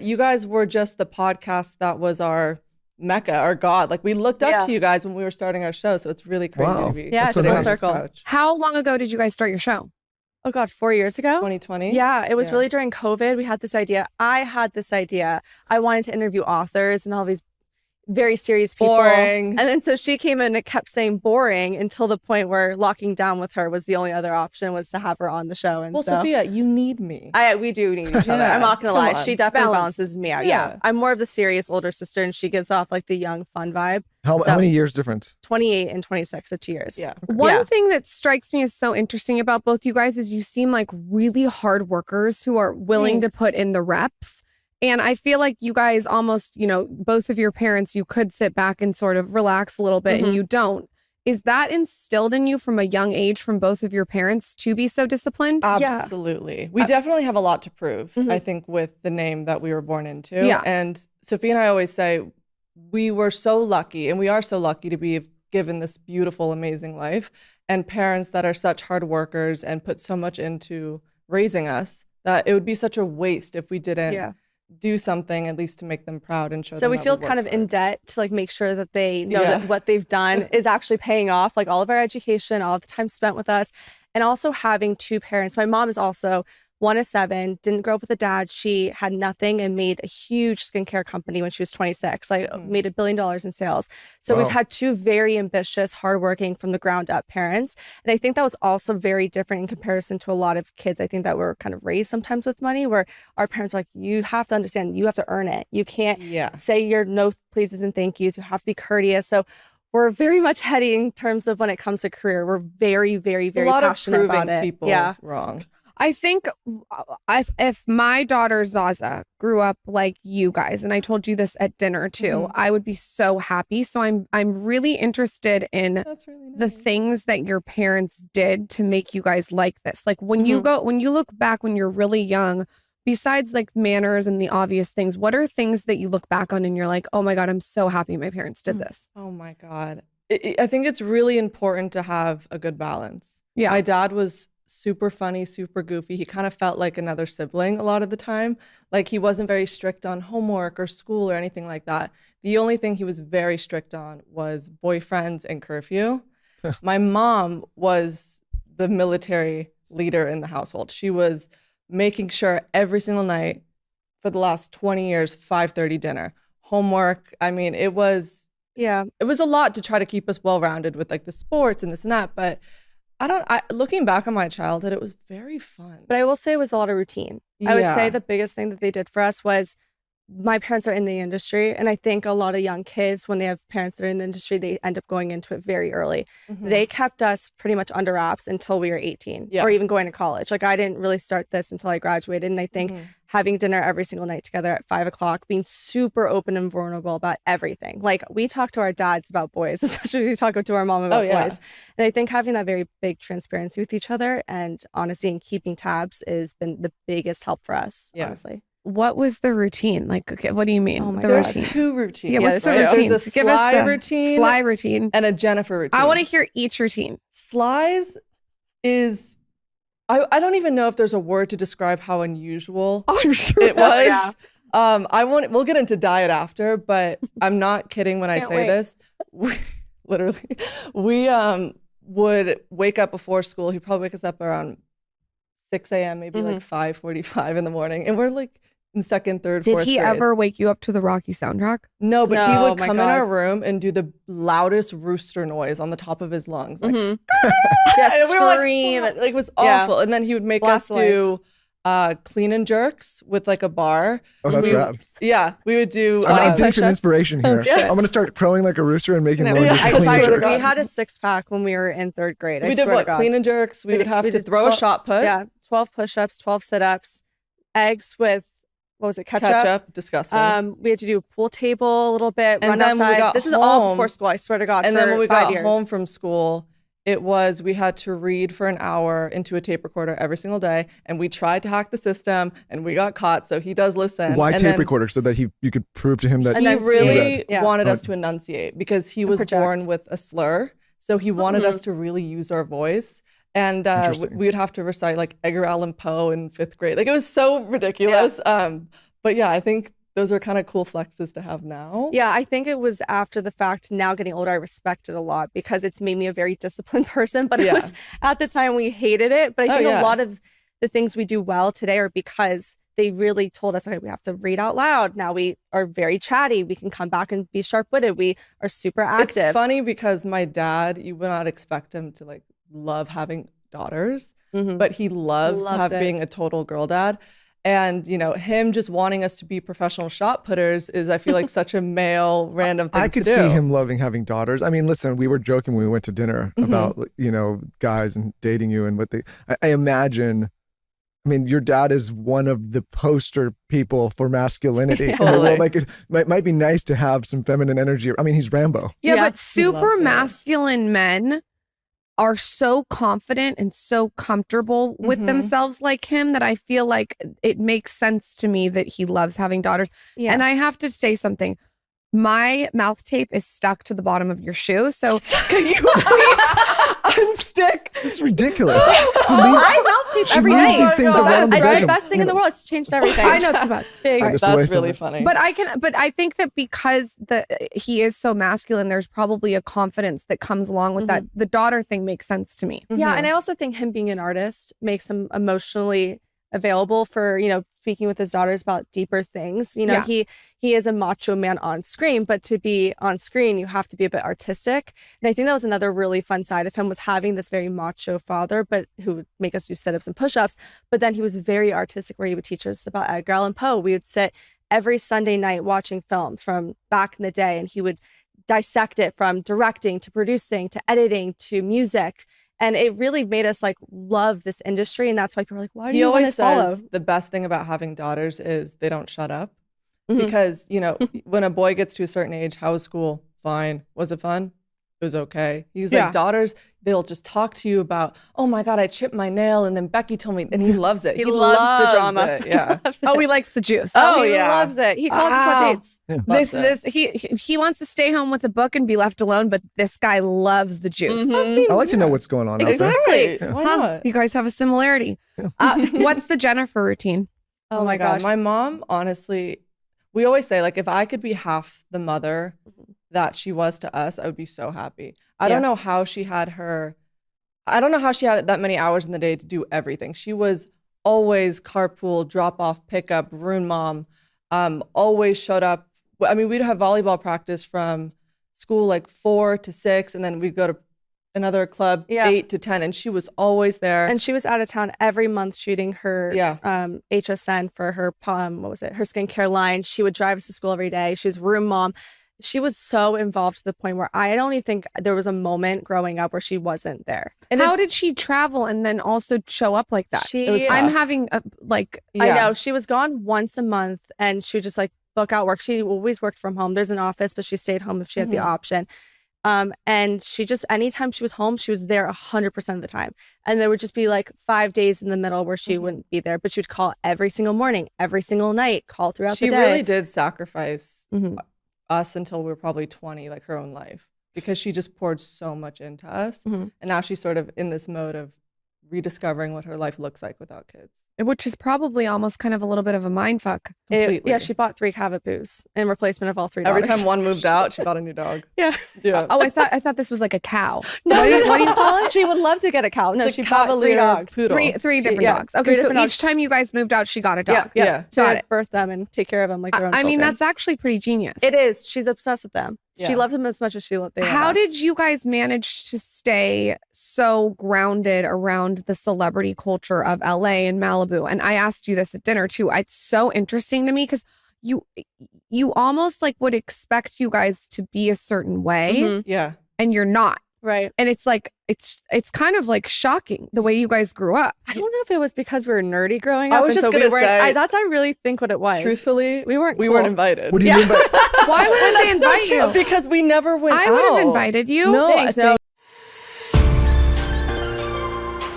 You guys were just the podcast that was our Mecca, our God. Like, we looked up to you guys when we were starting our show, so it's really crazy to be it's sitting a on this circle. couch. How long ago did you guys start your show? Oh God, 4 years ago? 2020? Yeah, it was really during COVID. We had this idea. I had this idea. I wanted to interview authors and all these very serious people. Boring. And then so she came in and it kept saying boring until the point where locking down with her was the only other option, was to have her on the show. And well, so, Sophia, you need me. we do need each other. I'm not gonna lie. She definitely balances me out. Yeah. I'm more of the serious older sister and she gives off like the young fun vibe. How many years difference? 28 and 26, so 2 years. Yeah. One thing that strikes me as so interesting about both you guys is you seem like really hard workers who are willing to put in the reps. And I feel like you guys almost, you know, both of your parents, you could sit back and sort of relax a little bit and you don't. Is that instilled in you from a young age from both of your parents to be so disciplined? Absolutely. We definitely have a lot to prove, I think, with the name that we were born into. Yeah. And Sophia and I always say we were so lucky, and we are so lucky to be given this beautiful, amazing life, and parents that are such hard workers and put so much into raising us that it would be such a waste if we didn't do something at least to make them proud and show them. So we that feel we kind of work in hard. debt to like make sure that they know that what they've done is actually paying off, like all of our education, all of the time spent with us, and also having two parents. My mom is also 1 of 7, didn't grow up with a dad. She had nothing and made a huge skincare company when she was 26. Like made $1 billion in sales. So we've had two very ambitious, hardworking from the ground up parents. And I think that was also very different in comparison to a lot of kids. I think that were kind of raised sometimes with money, where our parents are like, you have to understand, you have to earn it. You can't say your no pleases and thank yous. You have to be courteous. So we're very much heady in terms of when it comes to career. We're very, very, very passionate about it. People wrong. I think if my daughter Zaza grew up like you guys, and I told you this at dinner too, I would be so happy. So I'm really interested in the things that your parents did to make you guys like this. Like when you look back when you're really young, besides like manners and the obvious things, what are things that you look back on and you're like, oh my God, I'm so happy my parents did this? Oh my God. I think it's really important to have a good balance. Yeah. My dad was super funny, super goofy. He kind of felt like another sibling a lot of the time. Like he wasn't very strict on homework or school or anything like that. The only thing he was very strict on was boyfriends and curfew. My mom was the military leader in the household. She was making sure every single night for the last 20 years, 5:30 dinner, homework. I mean, it was a lot to try to keep us well-rounded with like the sports and this and that. But looking back on my childhood, it was very fun. But I will say it was a lot of routine. I would say the biggest thing that they did for us was, my parents are in the industry. And I think a lot of young kids, when they have parents that are in the industry, they end up going into it very early. They kept us pretty much under wraps until we were 18 or even going to college. Like I didn't really start this until I graduated. And I think having dinner every single night together at 5 o'clock, being super open and vulnerable about everything. Like we talk to our dads about boys, especially we talk to our mom about boys. And I think having that very big transparency with each other and honesty and keeping tabs has been the biggest help for us, honestly. What was the routine? Like, okay, what do you mean? There's two routines. Yeah, what's the There's routine? a Sly routine. Sly routine. And a Jennifer routine. I want to hear each routine. Sly's is, I don't even know if there's a word to describe how unusual I'm sure it was. We'll get into diet after, but I'm not kidding when I say this. We would wake up before school. He'd probably wake us up around 6 a.m., maybe like 5:45 in the morning. And we're like in second, third, fourth grade. Did he ever wake you up to the Rocky soundtrack? No, but he would come in our room and do the loudest rooster noise on the top of his lungs. Like, and we were scream. like, it was awful. And then he would make us do clean and jerks with like a bar. Oh, that's rad. Yeah, we would do. I'm getting some inspiration here. I'm going to start crowing like a rooster and making noises. We had a 6-pack when we were in 3rd grade. So we did what? Clean and jerks. We would have to throw a shot put. Yeah, 12 push-ups, 12 sit-ups, eggs with, what was it, ketchup? Ketchup, disgusting. We had to do a pool table a little bit, and run then outside. This is all before school, I swear to God. And then when we got years. home from school, we had to read for an hour into a tape recorder every single day. And we tried to hack the system and we got caught. So he does listen. Why tape recorder? So that you could prove to him that he really wanted us to enunciate because he was born with a slur. So he wanted us to really use our voice. And we would have to recite like Edgar Allan Poe in 5th grade. Like it was so ridiculous. But yeah, I think those are kind of cool flexes to have now. Yeah, I think it was after the fact. Now getting older, I respect it a lot because it's made me a very disciplined person. But it was at the time we hated it. But I think a lot of the things we do well today are because they really told us, okay, we have to read out loud. Now we are very chatty. We can come back and be sharp-witted. We are super active. It's funny because my dad, you would not expect him to like love having daughters, but he loves being a total girl dad. And, you know, him just wanting us to be professional shot putters is, I feel like, such a male random thing I could see him loving having daughters. I mean, listen, we were joking when we went to dinner about, you know, guys and dating you and what they, I imagine, I mean, your dad is one of the poster people for masculinity. Totally. Like, it might be nice to have some feminine energy. I mean, he's Rambo. Yeah, but super masculine men are so confident and so comfortable with themselves like him that I feel like it makes sense to me that he loves having daughters. Yeah. And I have to say something. My mouth tape is stuck to the bottom of your shoe. So can you please unstick? It's ridiculous. I mouth tape every night. These things around the it's the best thing in the world. It's changed everything. I know it's the best. That's really funny. But I think that because he is so masculine, there's probably a confidence that comes along with that. The daughter thing makes sense to me. Yeah, and I also think him being an artist makes him emotionally available for, you know, speaking with his daughters about deeper things. You know, he is a macho man on screen, but to be on screen, you have to be a bit artistic. And I think that was another really fun side of him, was having this very macho father, but who would make us do sit-ups and push-ups. But then he was very artistic, where he would teach us about Edgar Allan Poe. We would sit every Sunday night watching films from back in the day, and he would dissect it from directing to producing to editing to music. And it really made us like love this industry. And that's why people are like, why do you want to follow? He always says the best thing about having daughters is they don't shut up. Because, you know, when a boy gets to a certain age, how was school? Fine. Was it fun? It was okay. He's like, daughters, they'll just talk to you about, oh my God, I chipped my nail. And then Becky told me, and he loves it. He loves the drama. Yeah. Oh, he likes the juice. Oh, he loves it. He calls us about dates. He wants to stay home with a book and be left alone, but this guy loves the juice. I like to know what's going on out there. Exactly. Why not? You guys have a similarity. What's the Jennifer routine? Oh my God. My mom, honestly, we always say, like, if I could be half the mother that she was to us, I would be so happy. I don't know how she had that many hours in the day to do everything. She was always carpool, drop off, pickup, room mom, always showed up. I mean, we'd have volleyball practice from school like 4 to 6, and then we'd go to another club 8 to 10, and she was always there. And she was out of town every month shooting her HSN for her her skincare line. She would drive us to school every day. She was room mom. She was so involved to the point where I don't even think there was a moment growing up where she wasn't there. And how did she travel and then also show up like that? I'm having I know, she was gone once a month, and she would just like book out work. She always worked from home. There's an office, but she stayed home if she had the option. And she just, anytime she was home, she was there 100% of the time. And there would just be like 5 days in the middle where she wouldn't be there, but she would call every single morning, every single night, call throughout the day. She really did sacrifice us until we were probably 20, like her own life, because she just poured so much into us. And now she's sort of in this mode of rediscovering what her life looks like without kids. Which is probably almost kind of a little bit of a mind fuck. Yeah, she bought 3 Cavapoos in replacement of all 3 dogs. Every time one moved out, she bought a new dog. Yeah. Oh, I thought this was like a cow. No, what do you call it? She would love to get a cow. No, she bought 3 dogs. Three different dogs. Okay, so each time you guys moved out, she got a dog. Yeah. To birth them and take care of them like their own children. I mean, that's actually pretty genius. It is. She's obsessed with them. Yeah. She loves them as much as they love us. How did you guys manage to stay so grounded around the celebrity culture of LA and Malibu? And I asked you this at dinner too. It's so interesting to me because you almost like would expect you guys to be a certain way. Yeah. And you're not. Right. And it's like, it's kind of like shocking the way you guys grew up. I don't know if it was because we were nerdy growing up. I was just going to say. I really think what it was. Truthfully, we weren't invited. What do you mean by? Why wouldn't they invite you? Because we never went out. I would have invited you. No, Thanks.